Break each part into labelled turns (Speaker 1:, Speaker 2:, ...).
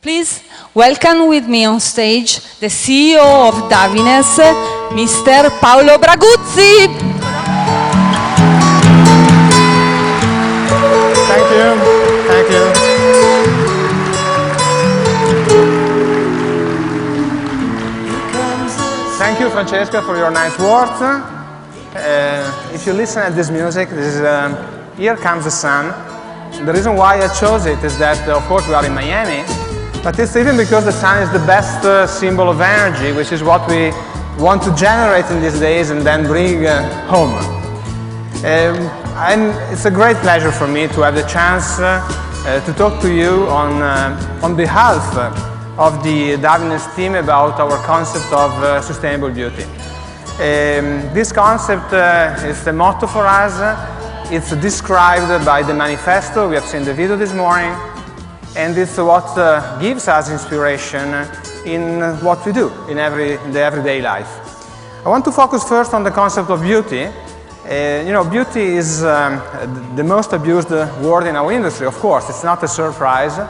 Speaker 1: Please welcome with me on stage the CEO of Davines, Mr. Paolo Braguzzi.
Speaker 2: Thank you. Thank you. Thank you, Francesca, for your nice words. If you listen at this music, this is Here Comes the Sun. The reason why I chose it is that, of course, we are in Miami, but it's even because the sun is the best symbol of energy, which is what we want to generate in these days and then bring home. And it's a great pleasure for me to have the chance to talk to you on behalf of the Davines team about our concept of sustainable beauty. This concept is the motto for us. It's described by the manifesto. We have seen the video this morning. And it's what gives us inspiration in what we do in the everyday life. I want to focus first on the concept of beauty. Beauty is the most abused word in our industry, of course. It's not a surprise.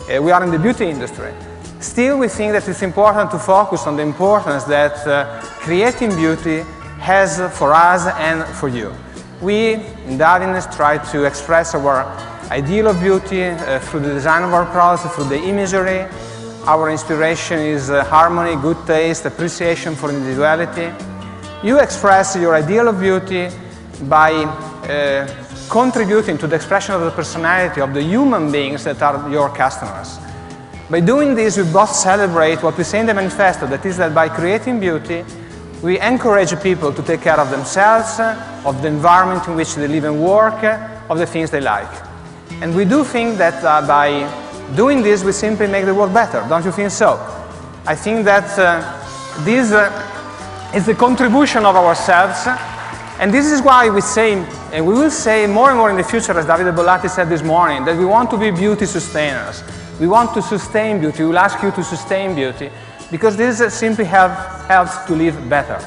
Speaker 2: We are in the beauty industry. Still, we think that it's important to focus on the importance that creating beauty has for us and for you. We, in Davines, try to express our ideal of beauty through the design of our products, through the imagery. Our inspiration is harmony, good taste, appreciation for individuality. You express your ideal of beauty by contributing to the expression of the personality of the human beings that are your customers. By doing this, we both celebrate what we say in the manifesto, that is that by creating beauty, we encourage people to take care of themselves, of the environment in which they live and work, of the things they like. And we do think that by doing this, we simply make the world better. Don't you think so? I think that this is the contribution of ourselves. And this is why we say, and we will say more and more in the future, as Davide Bollati said this morning, that we want to be beauty sustainers. We want to sustain beauty. We will ask you to sustain beauty, because this simply helps to live better.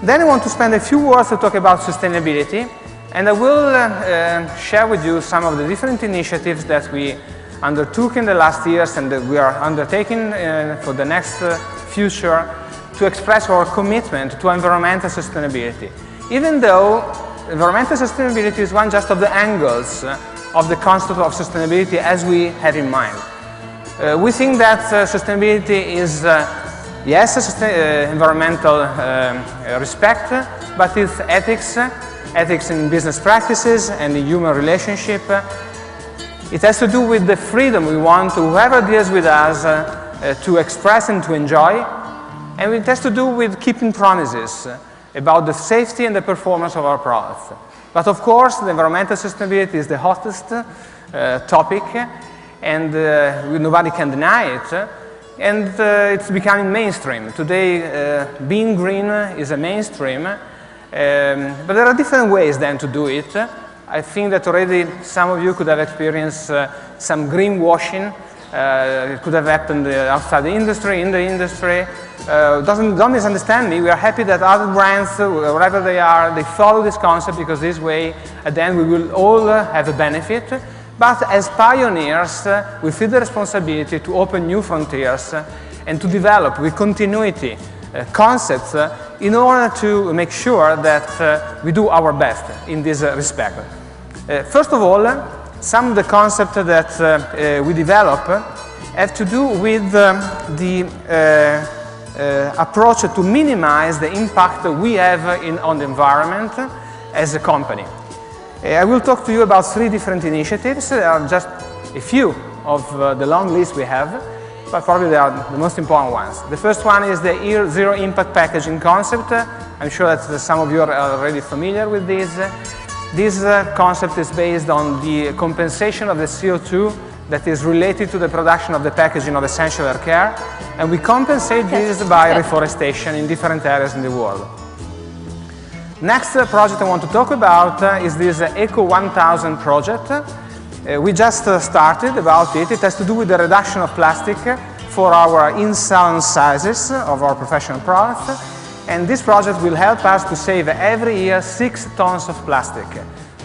Speaker 2: Then I want to spend a few words to talk about sustainability. And I will share with you some of the different initiatives that we undertook in the last years and that we are undertaking for the next future to express our commitment to environmental sustainability. Even though environmental sustainability is one just of the angles of the concept of sustainability as we have in mind. We think that sustainability is, yes, environmental respect, but it's ethics in business practices and in human relationship. It has to do with the freedom we want whoever deals with us to express and to enjoy. And it has to do with keeping promises about the safety and the performance of our products. But of course, the environmental sustainability is the hottest topic, and nobody can deny it. And it's becoming mainstream. Today, being green is a mainstream. But there are different ways then to do it. I think that already some of you could have experienced some greenwashing. It could have happened outside the industry, in the industry. Don't misunderstand me. We are happy that other brands, wherever they are, they follow this concept, because this way, at the end, we will all have a benefit. But as pioneers, we feel the responsibility to open new frontiers and to develop with continuity concepts in order to make sure that we do our best in this respect. First of all, some of the concepts that we develop have to do with the approach to minimize the impact we have on the environment as a company. I will talk to you about 3 different initiatives. There are just a few of the long list we have, but probably they are the most important ones. The first one is the zero impact packaging concept. I'm sure that some of you are already familiar with this. This concept is based on the compensation of the CO2 that is related to the production of the packaging of essential hair care, and we compensate this by reforestation in different areas in the world. Next project I want to talk about is this Eco 1000 project. We just started about it. It has to do with the reduction of plastic for our in-salon sizes of our professional products. And this project will help us to save every year 6 tons of plastic,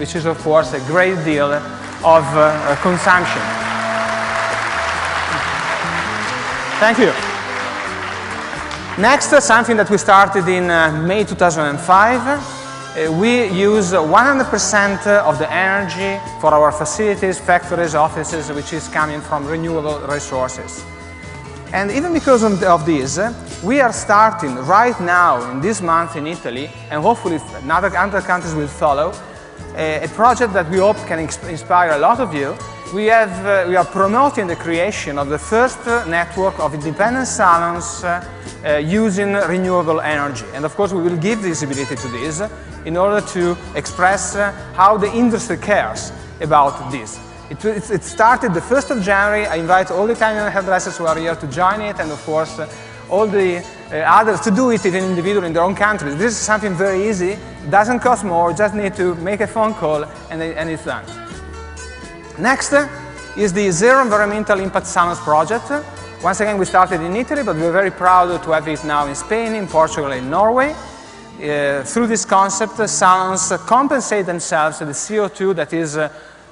Speaker 2: which is, of course, a great deal of consumption. Thank you. Next, something that we started in May 2005. We use 100% of the energy for our facilities, factories, offices, which is coming from renewable resources. And even because of this, we are starting right now, in this month in Italy, and hopefully other countries will follow, a project that we hope can inspire a lot of you. We are promoting the creation of the first network of independent salons using renewable energy. And of course, we will give visibility to this in order to express how the industry cares about this. It started the 1st of January. I invite all the Italian hairdressers who are here to join it, and of course, all the others to do it even individually in their own countries. This is something very easy. It doesn't cost more. You just need to make a phone call, and it's done. Next is the Zero Environmental Impact Salons project. Once again, we started in Italy, but we're very proud to have it now in Spain, in Portugal, and Norway. Through this concept, salons compensate themselves for the CO2 that is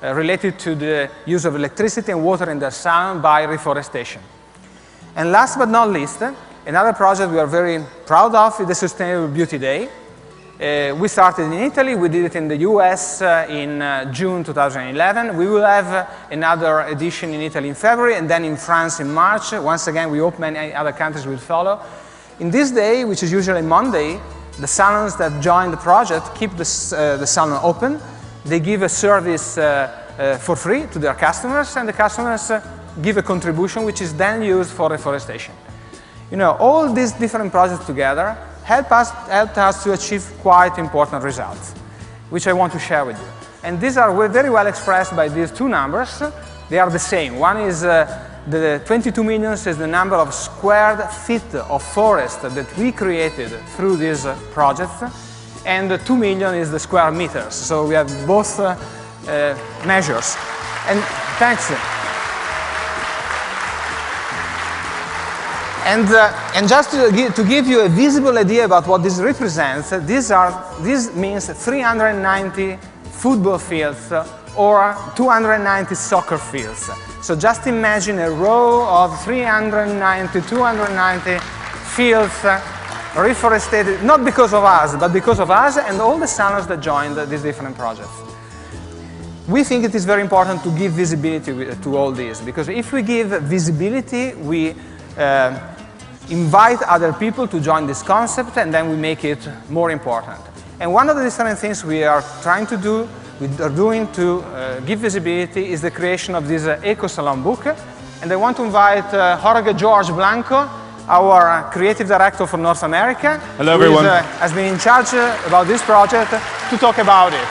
Speaker 2: related to the use of electricity and water in their salon by reforestation. And last but not least, another project we are very proud of is the Sustainable Beauty Day. We started in Italy, we did it in the US in June 2011. We will have another edition in Italy in February, and then in France in March. Once again, we hope many other countries will follow. In this day, which is usually Monday, the salons that join the project keep the salon open. They give a service for free to their customers, and the customers give a contribution which is then used for reforestation. You know, all these different projects together helped us to achieve quite important results, which I want to share with you. And these are very well expressed by these two numbers. They are the same. One is the 22 million is the number of square feet of forest that we created through this project, and the 2 million is the square meters. So we have both measures. And thanks. And just to give you a visible idea about what this represents, this means 390 football fields or 290 soccer fields. So just imagine a row of 290 fields reforested, not because of us, but because of us and all the salons that joined these different projects. We think it is very important to give visibility to all this, because if we give visibility, we invite other people to join this concept, and then we make it more important. And one of the different things we are trying to do, we are doing to give visibility, is the creation of this Eco Salon book. And I want to invite Jorge George Blanco, our creative director for North America.
Speaker 3: Hello, everyone.
Speaker 2: Who has been in charge about this project, to talk about it.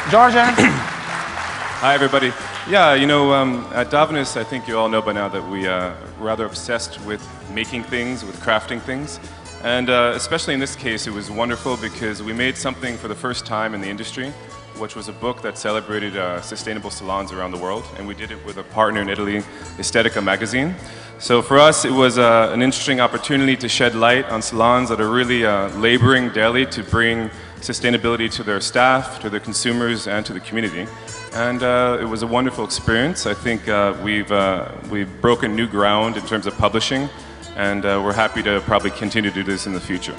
Speaker 2: George?
Speaker 3: Hi, everybody. Yeah, you know, at Davines, I think you all know by now that we are rather obsessed with making things, with crafting things. And especially in this case, it was wonderful because we made something for the first time in the industry, which was a book that celebrated sustainable salons around the world. And we did it with a partner in Italy, Estetica magazine. So for us, it was an interesting opportunity to shed light on salons that are really laboring daily to bring sustainability to their staff, to their consumers, and to the community. And it was a wonderful experience. I think we've broken new ground in terms of publishing, and we're happy to probably continue to do this in the future.